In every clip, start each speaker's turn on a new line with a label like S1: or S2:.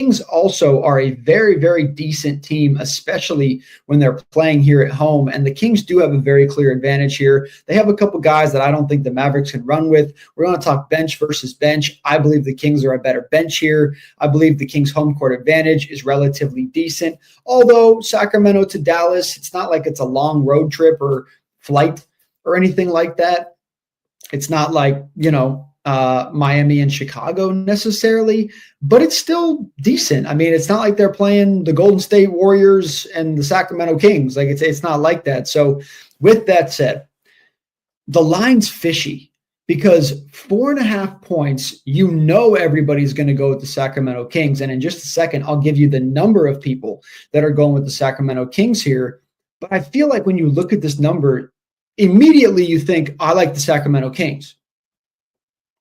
S1: Kings also are a very, very decent team, especially when they're playing here at home. And the Kings do have a very clear advantage here. They have a couple guys that I don't think the Mavericks can run with. We're going to talk bench versus bench. I believe the Kings are a better bench here. I believe the Kings' home court advantage is relatively decent. Although Sacramento to Dallas, it's not like it's a long road trip or flight or anything like that. It's not like, Miami and Chicago necessarily, but it's still decent. I mean, it's not like they're playing the Golden State Warriors and the Sacramento Kings. Like it's not like that. So with that said, the line's fishy because 4.5 points, everybody's going to go with the Sacramento Kings. And in just a second, I'll give you the number of people that are going with the Sacramento Kings here. But I feel like when you look at this number, immediately you think, I like the Sacramento Kings.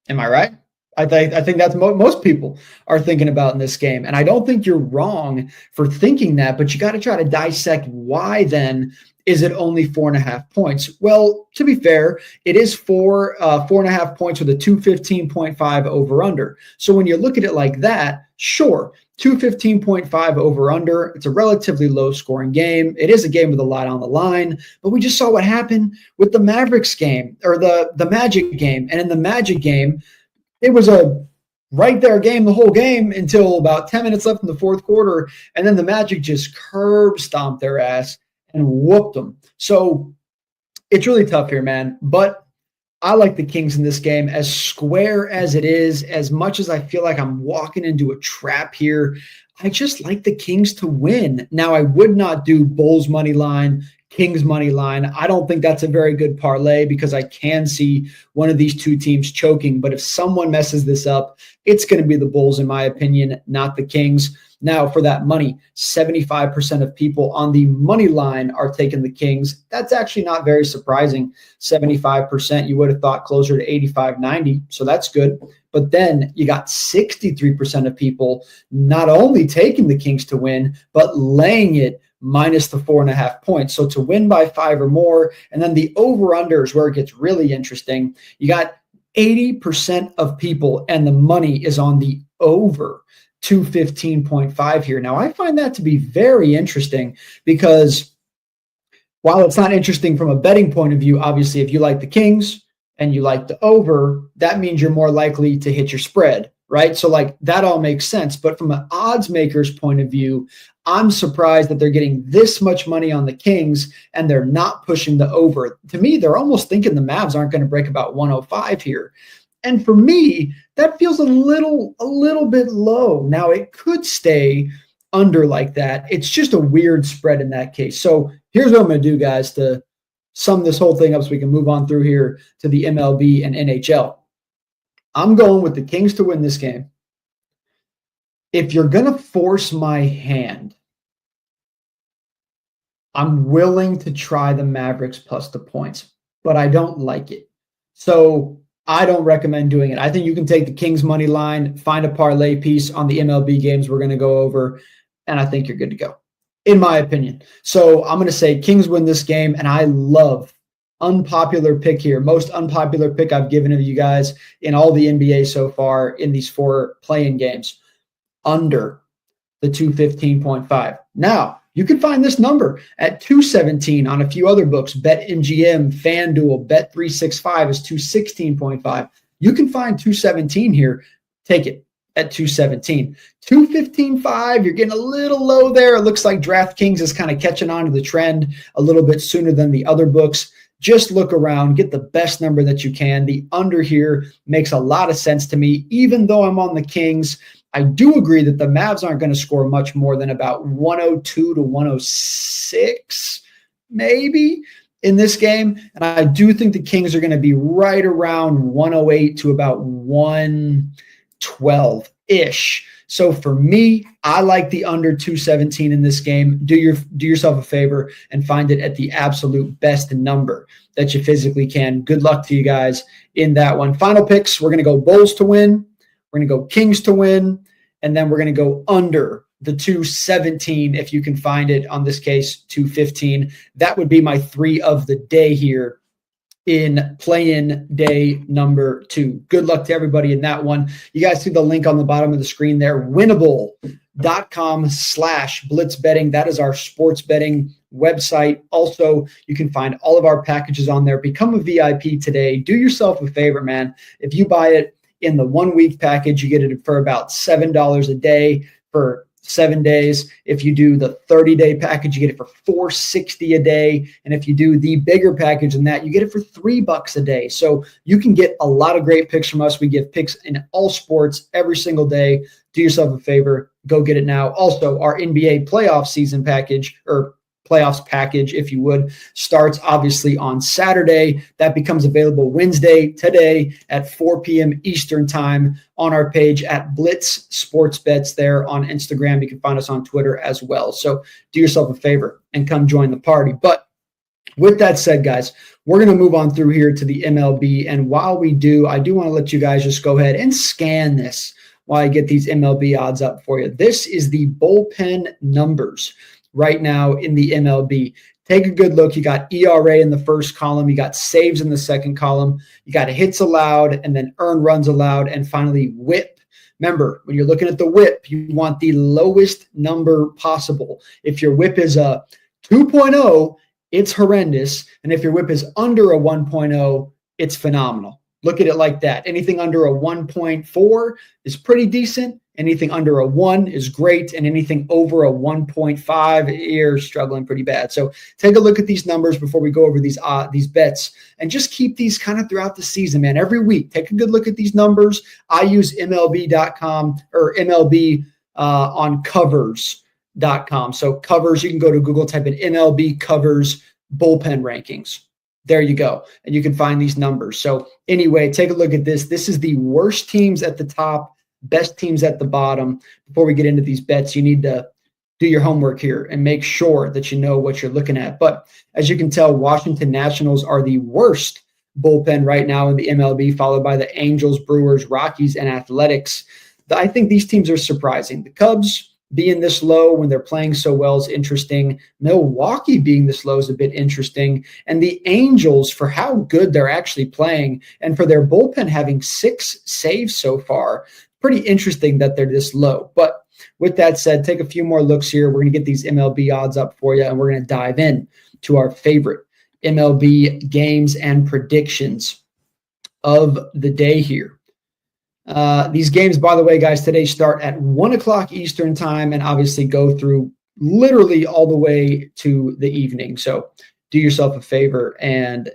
S1: Am I right? I think that's most people are thinking about in this game. And I don't think you're wrong for thinking that, but you got to try to dissect why then is it only 4.5 points? Well, to be fair, it is 4.5 points with a 215.5 over under. So when you look at it like that, sure, 215.5 over under. It's a relatively low scoring game. It is a game with a lot on the line, but we just saw what happened with the Mavericks game or the Magic game. And in the Magic game, it was a right there game the whole game until about 10 minutes left in the fourth quarter. And then the Magic just curb stomped their ass and whooped them. So it's really tough here, man. But I like the Kings in this game, as square as it is, as much as I feel like I'm walking into a trap here. I just like the Kings to win. Now, I would not do Bulls money line, Kings money line. I don't think that's a very good parlay because I can see one of these two teams choking. But if someone messes this up, it's going to be the Bulls, in my opinion, not the Kings. Now, for that money, 75% of people on the money line are taking the Kings. That's actually not very surprising. 75%, you would have thought closer to 85, 90. So that's good. But then you got 63% of people not only taking the Kings to win, but laying it minus the 4.5 points. So to win by 5 or more. And then the over-under is where it gets really interesting. You got 80% of people and the money is on the over 215.5 here. Now, I find that to be very interesting because while it's not interesting from a betting point of view, obviously, if you like the Kings and you like the over, that means you're more likely to hit your spread, right? So like that all makes sense. But from an odds maker's point of view, I'm surprised that they're getting this much money on the Kings and they're not pushing the over. To me, they're almost thinking the Mavs aren't going to break about 105 here. And for me, that feels a little bit low. Now, it could stay under like that. It's just a weird spread in that case. So here's what I'm going to do, guys, to sum this whole thing up so we can move on through here to the MLB and NHL. I'm going with the Kings to win this game. If you're going to force my hand, I'm willing to try the Mavericks plus the points, but I don't like it. So I don't recommend doing it. I think you can take the Kings money line, find a parlay piece on the MLB games we're going to go over, and I think you're good to go, in my opinion. So I'm going to say Kings win this game, and I love unpopular pick here. Most unpopular pick I've given to you guys in all the NBA so far in these 4 play-in games, under the 215.5. Now, you can find this number at 217 on a few other books. BetMGM, FanDuel, Bet365 is 216.5. You can find 217 here. Take it at 217. 215.5, you're getting a little low there. It looks like DraftKings is kind of catching on to the trend a little bit sooner than the other books. Just look around, get the best number that you can. The under here makes a lot of sense to me, even though I'm on the Kings. I do agree that the Mavs aren't going to score much more than about 102 to 106, maybe, in this game. And I do think the Kings are going to be right around 108 to about 112-ish. So for me, I like the under 217 in this game. Do yourself a favor and find it at the absolute best number that you physically can. Good luck to you guys in that one. Final picks, we're going to go Bulls to win. We're going to go Kings to win, and then we're going to go under the 217 if you can find it. On this case, 215. That would be my 3 of the day here in play-in day number 2. Good luck to everybody in that one. You guys see the link on the bottom of the screen there. Winnable betterhelp.com/blitzbetting. That is our sports betting website. Also, you can find all of our packages on there. Become a VIP today. Do yourself a favor, man. If you buy it in the 1 week package, you get it for about $7 a day for 7 days. If you do the 30-day package, you get it for $4.60 a day. And if you do the bigger package than that, you get it for $3 a day. So you can get a lot of great picks from us. We give picks in all sports every single day. Do yourself a favor. Go get it now. Also, our NBA playoff season package, or playoffs package, if you would, starts obviously on Saturday. That becomes available Wednesday, today at 4 p.m. Eastern time on our page at Blitz Sports Bets there on Instagram. You can find us on Twitter as well. So do yourself a favor and come join the party. But with that said, guys, we're going to move on through here to the MLB. And while we do, I do want to let you guys just go ahead and scan this while I get these MLB odds up for you. This is the bullpen numbers right now in the MLB. Take a good look. You got ERA in the first column. You got saves in the second column. You got hits allowed and then earned runs allowed. And finally, WHIP. Remember, when you're looking at the WHIP, you want the lowest number possible. If your WHIP is a 2.0, it's horrendous. And if your WHIP is under a 1.0, it's phenomenal. Look at it like that. Anything under a 1.4 is pretty decent. Anything under a 1 is great, and anything over a 1.5, you're struggling pretty bad. So take a look at these numbers before we go over these bets, and just keep these kind of throughout the season, man. Every week, take a good look at these numbers. I use MLB.com or MLB on covers.com. So covers, you can go to Google, type in MLB covers bullpen rankings. There you go. And you can find these numbers. So anyway, take a look at this. This is the worst teams at the top, best teams at the bottom. Before we get into these bets, you need to do your homework here and make sure that you know what you're looking at. But as you can tell, Washington Nationals are the worst bullpen right now in the MLB, followed by the Angels, Brewers, Rockies, and Athletics. I think these teams are surprising. The Cubs being this low when they're playing so well is interesting. Milwaukee being this low is a bit interesting. And the Angels, for how good they're actually playing and for their bullpen having 6 saves so far, pretty interesting that they're this low. But with that said, take a few more looks here. We're going to get these MLB odds up for you, and we're going to dive in to our favorite MLB games and predictions of the day here. These games, by the way, guys, today start at 1 o'clock Eastern time and obviously go through literally all the way to the evening. So do yourself a favor and,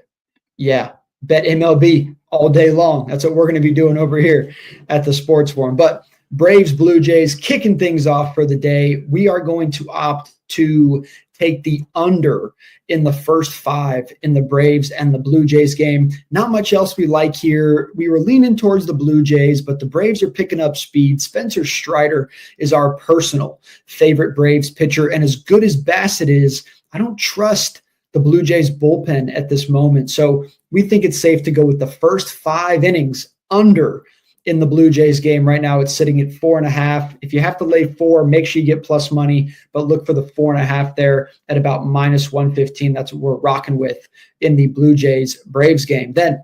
S1: bet MLB all day long. That's what we're going to be doing over here at the Sports Forum. But Braves, Blue Jays kicking things off for the day. We are going to opt to take the under in the first 5 in the Braves and the Blue Jays game. Not much else we like here. We were leaning towards the Blue Jays, but the Braves are picking up speed. Spencer Strider is our personal favorite Braves pitcher. And as good as Bassett is, I don't trust the Blue Jays bullpen at this moment. So we think it's safe to go with the first 5 innings under in the Blue Jays game. Right now, it's sitting at 4.5. If you have to lay 4, make sure you get plus money, but look for the 4.5 there at about minus 115. That's what we're rocking with in the Blue Jays Braves game. Then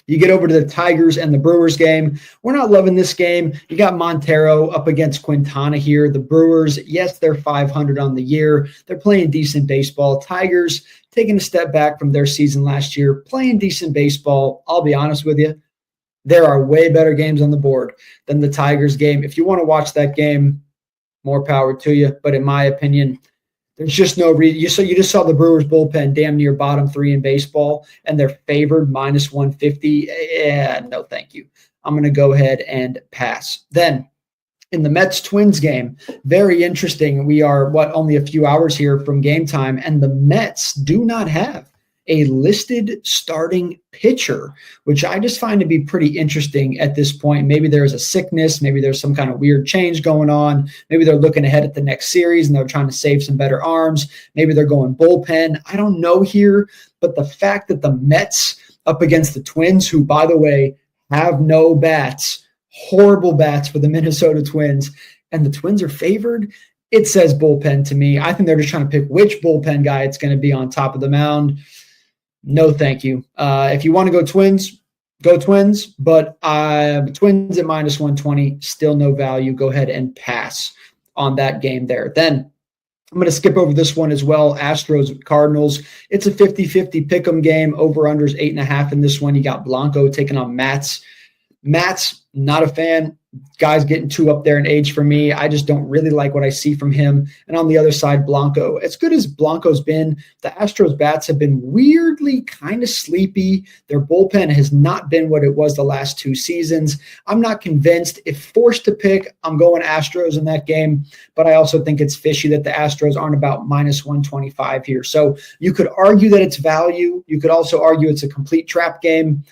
S1: you get over to the Tigers and the Brewers game. We're not loving this game. You got Montero up against Quintana here. The Brewers, yes, they're 500 on the year. They're playing decent baseball. Tigers taking a step back from their season last year, playing decent baseball. I'll be honest with you. There are way better games on the board than the Tigers game. If you want to watch that game, more power to you. But in my opinion, there's just no reason. You just saw the Brewers bullpen damn near bottom 3 in baseball, and they're favored minus 150. Yeah, no, thank you. I'm going to go ahead and pass. Then in the Mets-Twins game, very interesting. We are, only a few hours here from game time, and the Mets do not have a listed starting pitcher, which I just find to be pretty interesting at this point. Maybe there's a sickness. Maybe there's some kind of weird change going on. Maybe they're looking ahead at the next series and they're trying to save some better arms. Maybe they're going bullpen. I don't know here, but the fact that the Mets up against the Twins, who, by the way, have no bats, horrible bats for the Minnesota Twins, and the Twins are favored, it says bullpen to me. I think they're just trying to pick which bullpen guy it's going to be on top of the mound. No, thank you. If you want to go Twins, go Twins. But Twins at minus 120, still no value. Go ahead and pass on that game there. Then I'm going to skip over this one as well. Astros, Cardinals. It's a 50-50 pick'em game. Over-unders 8.5 in this one. You got Blanco taking on Matz. Matz, not a fan. Guy's getting too up there in age for me. I just don't really like what I see from him. And on the other side, Blanco. As good as Blanco's been, the Astros bats have been weirdly kind of sleepy. Their bullpen has not been what it was the last 2 seasons. I'm not convinced. If forced to pick, I'm going Astros in that game. But I also think it's fishy that the Astros aren't about minus 125 here. So you could argue that it's value. You could also argue it's a complete trap game.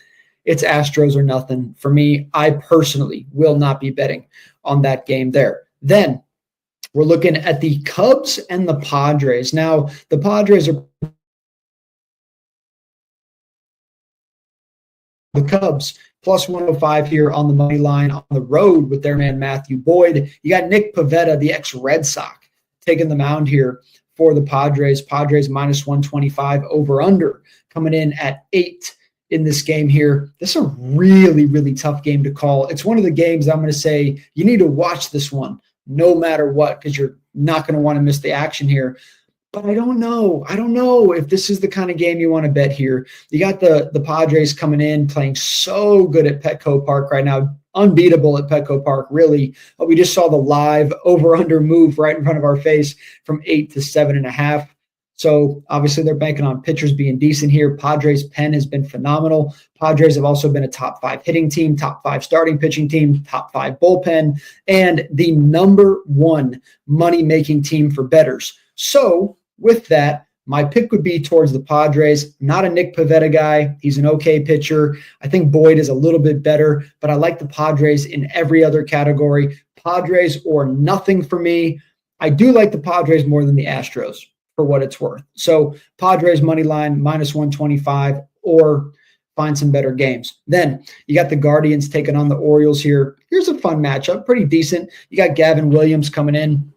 S1: It's Astros or nothing. For me, I personally will not be betting on that game there. Then we're looking at the Cubs and the Padres. Now, the Padres are the Cubs plus 105 here on the money line on the road with their man Matthew Boyd. You got Nick Pivetta, the ex-Red Sox, taking the mound here for the Padres. Padres minus 125 over-under coming in at 8 in this game here. This is a really, really tough game to call. It's one of the games I'm going to say you need to watch this one no matter what, because you're not going to want to miss the action here. But I don't know. I don't know if this is the kind of game you want to bet here. You got the Padres coming in, playing so good at Petco Park right now, unbeatable at Petco Park, really. But we just saw the live over-under move right in front of our face from 8 to 7.5. So obviously they're banking on pitchers being decent here. Padres' pen has been phenomenal. Padres have also been a top 5 hitting team, top 5 starting pitching team, top 5 bullpen, and the number 1 money-making team for bettors. So with that, my pick would be towards the Padres. Not a Nick Pivetta guy. He's an okay pitcher. I think Boyd is a little bit better, but I like the Padres in every other category. Padres or nothing for me. I do like the Padres more than the Astros, for what it's worth. So Padres money line minus 125 or find some better games. Then you got the Guardians taking on the Orioles here. Here's a fun matchup, pretty decent. You got Gavin Williams coming in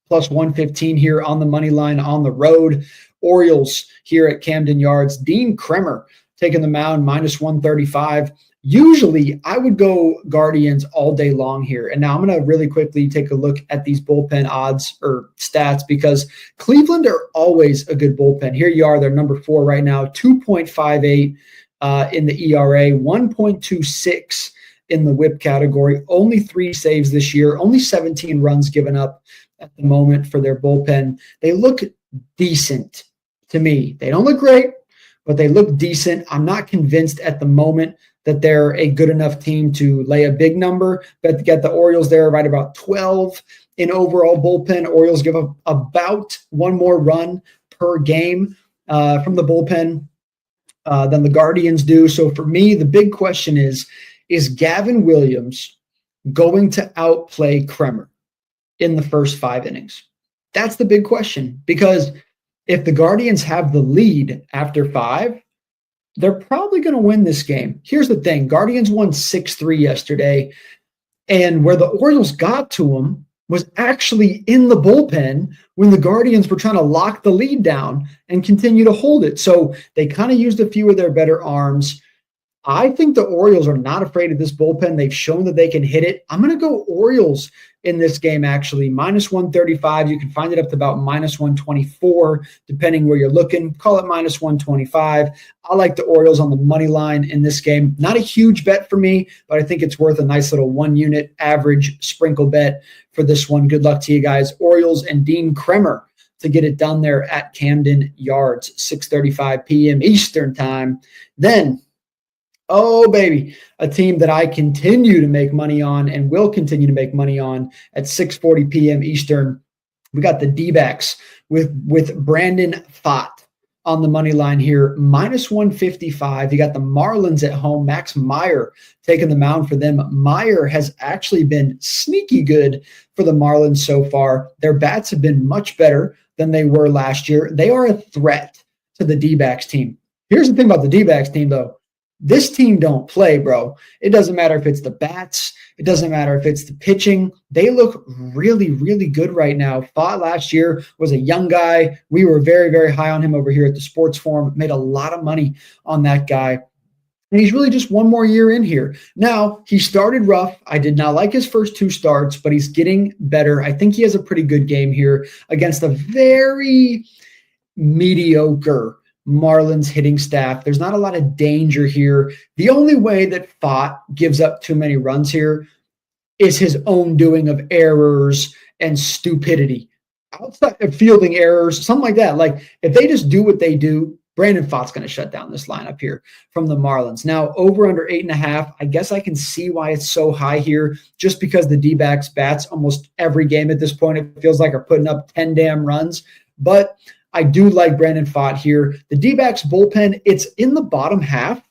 S1: plus 115 here on the money line on the road. Orioles here at Camden Yards. Dean Kremer taking the mound minus 135. Usually I would go Guardians all day long here. And now I'm going to really quickly take a look at these bullpen odds or stats because Cleveland are always a good bullpen. Here you are, they're number 4 right now, 2.58 in the ERA, 1.26 in the whip category, only 3 saves this year, only 17 runs given up at the moment for their bullpen. They look decent to me. They don't look great, but they look decent. I'm not convinced at the moment that they're a good enough team to lay a big number, but to get the Orioles there right about 12 in overall bullpen. Orioles give up about 1 more run per game from the bullpen than the Guardians do. So for me, the big question is Gavin Williams going to outplay Kremer in the first 5 innings? That's the big question, because if the Guardians have the lead after 5, they're probably going to win this game. Here's the thing. Guardians won 6-3 yesterday, and where the Orioles got to them was actually in the bullpen when the Guardians were trying to lock the lead down and continue to hold it. So they kind of used a few of their better arms. I think the Orioles are not afraid of this bullpen. They've shown that they can hit it. I'm going to go Orioles in this game, actually. Minus 135. You can find it up to about minus 124, depending where you're looking. Call it minus 125. I like the Orioles on the money line in this game. Not a huge bet for me, but I think it's worth a nice little 1-unit average sprinkle bet for this one. Good luck to you guys. Orioles and Dean Kremer to get it done there at Camden Yards, 6:35 p.m. Eastern time. Then, oh, baby, a team that I continue to make money on and will continue to make money on at 6:40 p.m. Eastern. We got the D-backs with Brandon Pfaadt on the money line here, minus 155. You got the Marlins at home. Max Meyer taking the mound for them. Meyer has actually been sneaky good for the Marlins so far. Their bats have been much better than they were last year. They are a threat to the D-backs team. Here's the thing about the D-backs team, though. This team don't play, bro. It doesn't matter if it's the bats. It doesn't matter if it's the pitching. They look really, really good right now. Pfaadt last year was a young guy. We were very, very high on him over here at the Sports Forum. Made a lot of money on that guy. And he's really just one more year in here. Now, he started rough. I did not like his first 2 starts, but he's getting better. I think he has a pretty good game here against a very mediocre Marlins hitting staff. There's not a lot of danger here. The only way that Pfaadt gives up too many runs here is his own doing of errors and stupidity. Outside of fielding errors, something like that. Like, if they just do what they do, Brandon Pfaadt's going to shut down this lineup here from the Marlins. Now, over under 8.5, I guess I can see why it's so high here, just because the D-backs bats almost every game at this point, it feels like, are putting up 10 damn runs. But I do like Brandon Pfaadt here. The D-backs bullpen, it's in the bottom half,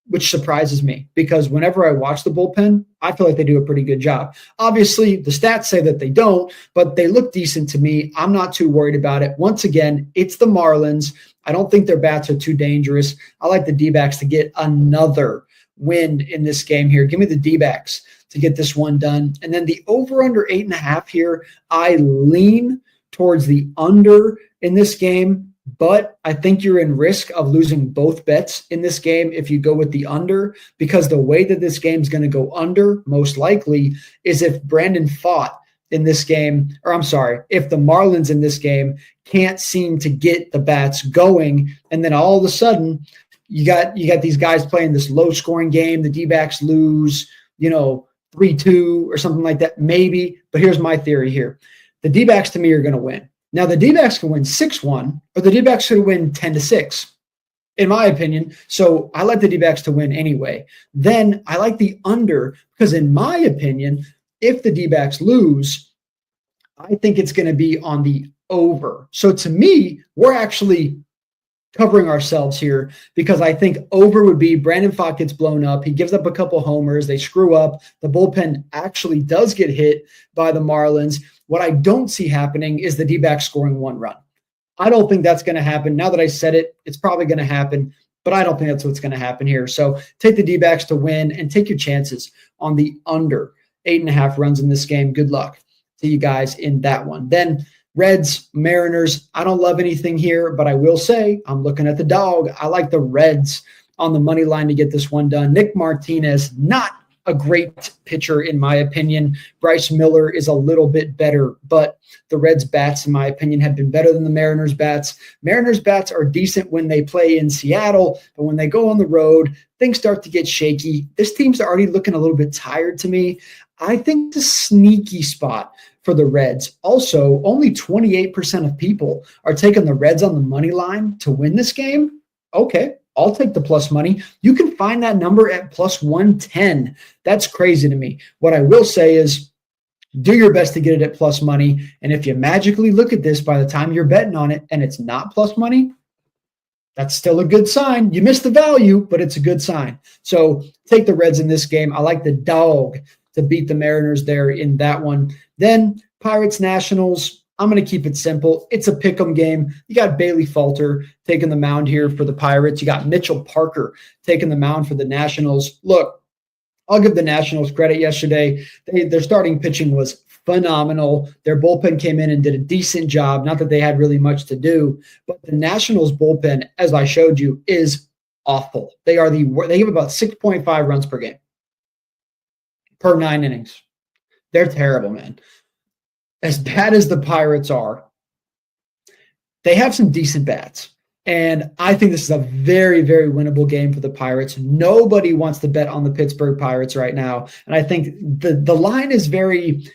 S1: which surprises me, because whenever I watch the bullpen, I feel like they do a pretty good job. Obviously, the stats say that they don't, but they look decent to me. I'm not too worried about it. Once again, it's the Marlins. I don't think their bats are too dangerous. I like the D-backs to get another win in this game here. Give me the D-backs to get this one done. And then the over-under 8.5 here, I lean towards the under in this game, but I think you're in risk of losing both bets in this game if you go with the under, because the way that this game is going to go under, most likely, is if Brandon Pfaadt in this game, or I'm sorry, if the Marlins in this game can't seem to get the bats going, and then all of a sudden you got these guys playing this low-scoring game, the D-backs lose, 3-2 or something like that, maybe. But here's my theory here. The D-backs, to me, are going to win. Now, the D-backs can win 6-1, or the D-backs could win 10-6, in my opinion. So I like the D-backs to win anyway. Then I like the under, because in my opinion, if the D-backs lose, I think it's going to be on the over. So to me, we're actually covering ourselves here, because I think over would be Brandon Pfaadt gets blown up. He gives up a couple homers. They screw up. The bullpen actually does get hit by the Marlins. What I don't see happening is the D-backs scoring 1 run. I don't think that's going to happen. Now that I said it, it's probably going to happen, but I don't think that's what's going to happen here. So take the D-backs to win and take your chances on the under 8.5 runs in this game. Good luck to you guys in that one. Then Reds, Mariners, I don't love anything here, but I will say I'm looking at the dog. I like the Reds on the money line to get this one done. Nick Martinez, not a great pitcher in my opinion. Bryce Miller is a little bit better, but the Reds bats, in my opinion, have been better than the Mariners bats. Mariners bats are decent when they play in Seattle, but when they go on the road, things start to get shaky. This team's already looking a little bit tired to me. I think the sneaky spot for the Reds. Also, only 28% of people are taking the Reds on the money line to win this game. Okay, I'll take the plus money. You can find that number at plus 110. That's crazy to me. What I will say is do your best to get it at plus money. And if you magically look at this by the time you're betting on it and it's not plus money, that's still a good sign. You missed the value, but it's a good sign. So take the Reds in this game. I like the dog to beat the Mariners there in that one. Then Pirates Nationals, I'm going to keep it simple. It's a pick'em game. You got Bailey Falter taking the mound here for the Pirates. You got Mitchell Parker taking the mound for the Nationals. Look, I'll give the Nationals credit yesterday. Their starting pitching was phenomenal. Their bullpen came in and did a decent job. Not that they had really much to do, but the Nationals bullpen, as I showed you, is awful. They give about 6.5 runs per game per 9 innings. They're terrible, man. As bad as the Pirates are, they have some decent bats. And I think this is a very, very winnable game for the Pirates. Nobody wants to bet on the Pittsburgh Pirates right now. And I think the line is very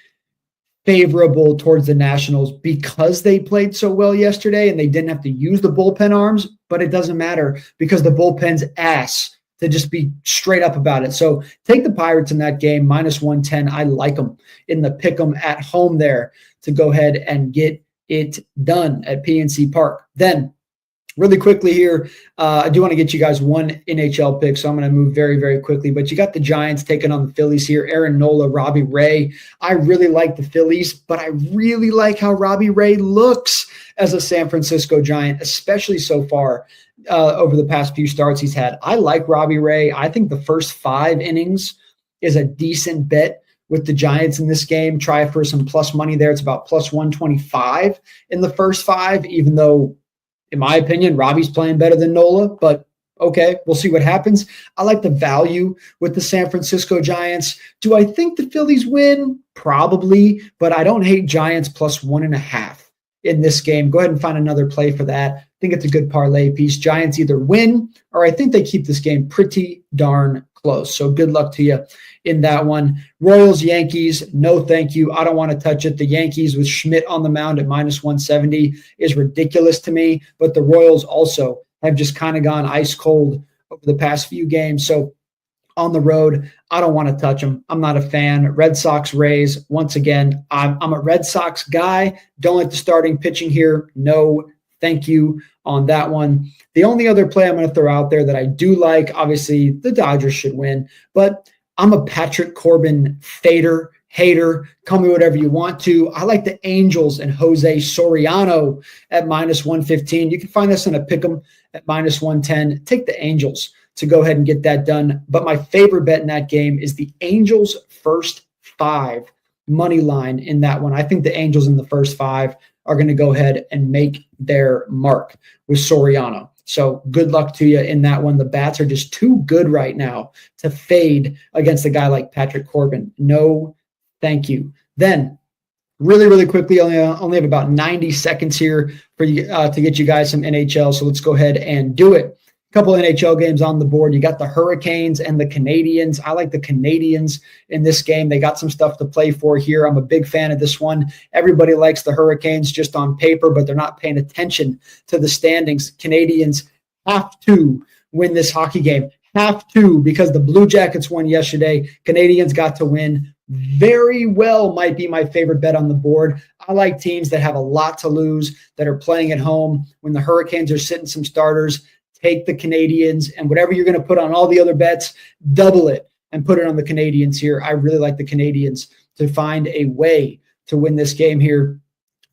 S1: favorable towards the Nationals because they played so well yesterday and they didn't have to use the bullpen arms, but it doesn't matter because the bullpen's ass, to just be straight up about it. So take the Pirates in that game, minus 110. I like them in the pick'em at home there to go ahead and get it done at PNC Park. Then really quickly here, I do want to get you guys one NHL pick, so I'm going to move very, very quickly. But you got the Giants taking on the Phillies here. Aaron Nola, Robbie Ray. I really like the Phillies, but I really like how Robbie Ray looks as a San Francisco Giant, especially so far over the past few starts he's had. I like Robbie Ray. I think the first 5 innings is a decent bet with the Giants in this game. Try for some plus money there. It's about plus 125 in the first 5, even though, in my opinion, Robbie's playing better than Nola, but Okay, we'll see what happens. I like the value with the San Francisco Giants. Do I think the Phillies win? Probably, but I don't hate Giants plus 1.5 in this game. Go ahead and find another play for that. I think it's a good parlay piece. Giants either win or I think they keep this game pretty darn close. So good luck to you in that one. Royals, Yankees, no thank you. I don't want to touch it. The Yankees with Schmidt on the mound at minus 170 is ridiculous to me, but the Royals also have just kind of gone ice cold over the past few games. So on the road, I don't want to touch them. I'm not a fan. Red Sox, Rays, once again, I'm a Red Sox guy. Don't like the starting pitching here. No thank you on that one. The only other play I'm going to throw out there that I do like, obviously the Dodgers should win, but I'm a Patrick Corbin fader, hater, call me whatever you want to. I like the Angels and Jose Soriano at minus 115. You can find this in a pick'em at minus 110. Take the Angels to go ahead and get that done. But my favorite bet in that game is the Angels first 5 money line in that one. I think the Angels in the first 5 are going to go ahead and make their mark with Soriano. So good luck to you in that one. The bats are just too good right now to fade against a guy like Patrick Corbin. No, thank you. Then really, really quickly, only have about 90 seconds here for you to get you guys some NHL. So let's go ahead and do it. A couple NHL games on the board. You got the Hurricanes and the Canadiens. I like the Canadiens in this game. They got some stuff to play for here. I'm a big fan of this one. Everybody likes the Hurricanes just on paper, but they're not paying attention to the standings. Canadiens have to win this hockey game. Have to, because the Blue Jackets won yesterday. Canadiens got to win. Very well might be my favorite bet on the board. I like teams that have a lot to lose, that are playing at home. When the Hurricanes are sitting some starters, take the Canadiens, and whatever you're going to put on all the other bets, double it and put it on the Canadiens here. I really like the Canadiens to find a way to win this game here.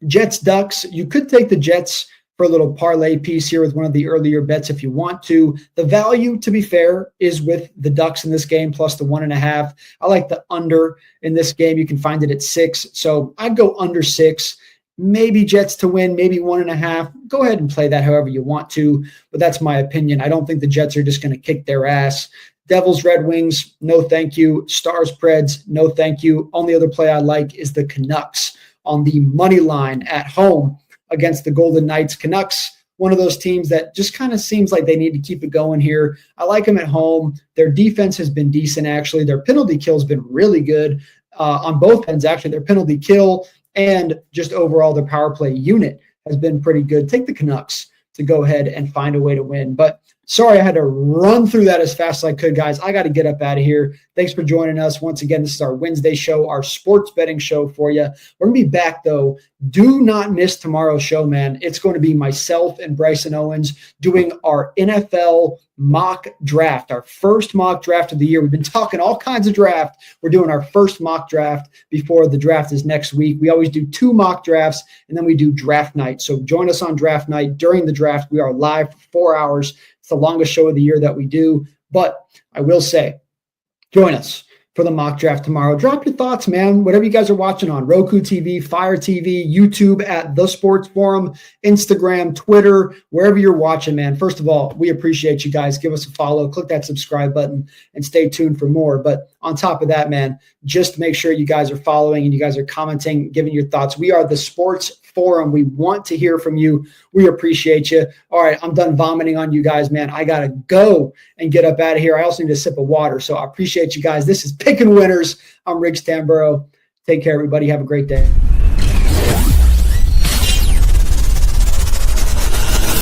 S1: Jets, Ducks, you could take the Jets for a little parlay piece here with one of the earlier bets if you want to. The value, to be fair, is with the Ducks in this game plus the 1.5. I like the under in this game. You can find it at 6. So I'd go under 6. Maybe Jets to win, maybe 1.5. Go ahead and play that however you want to, but that's my opinion. I don't think the Jets are just going to kick their ass. Devils, Red Wings, no thank you. Stars, Preds, no thank you. Only other play I like is the Canucks on the money line at home against the Golden Knights. Canucks, one of those teams that just kind of seems like they need to keep it going here. I like them at home. Their defense has been decent, actually. Their penalty kill has been really good on both ends, actually. Their penalty kill and just overall their power play unit has been pretty good. Take the Canucks to go ahead and find a way to win. But sorry, I had to run through that as fast as I could, guys. I got to get up out of here. Thanks for joining us. Once again, this is our Wednesday show, our sports betting show for you. We're going to be back, though. Do not miss tomorrow's show, man. It's going to be myself and Bryson Owens doing our NFL mock draft, our first mock draft of the year. We've been talking all kinds of draft. We're doing our first mock draft before the draft is next week. We always do 2 mock drafts, and then we do draft night. So join us on draft night. During the draft, we are live for 4 hours. It's the longest show of the year that we do. But I will say, join us for the mock draft tomorrow. Drop your thoughts, man. Whatever you guys are watching on Roku TV, Fire TV, YouTube at The Sports Forum, Instagram, Twitter, wherever you're watching, man. First of all, we appreciate you guys. Give us a follow, click that subscribe button, and stay tuned for more. But on top of that, man, just make sure you guys are following and you guys are commenting, giving your thoughts. We are The Sports Forum. We want to hear from you. We appreciate you. All right, I'm done vomiting on you guys, man. I got to go and get up out of here. I also need a sip of water. So I appreciate you guys. This is Picking Winners. I'm Riggs Tamburo. Take care, everybody. Have a great day.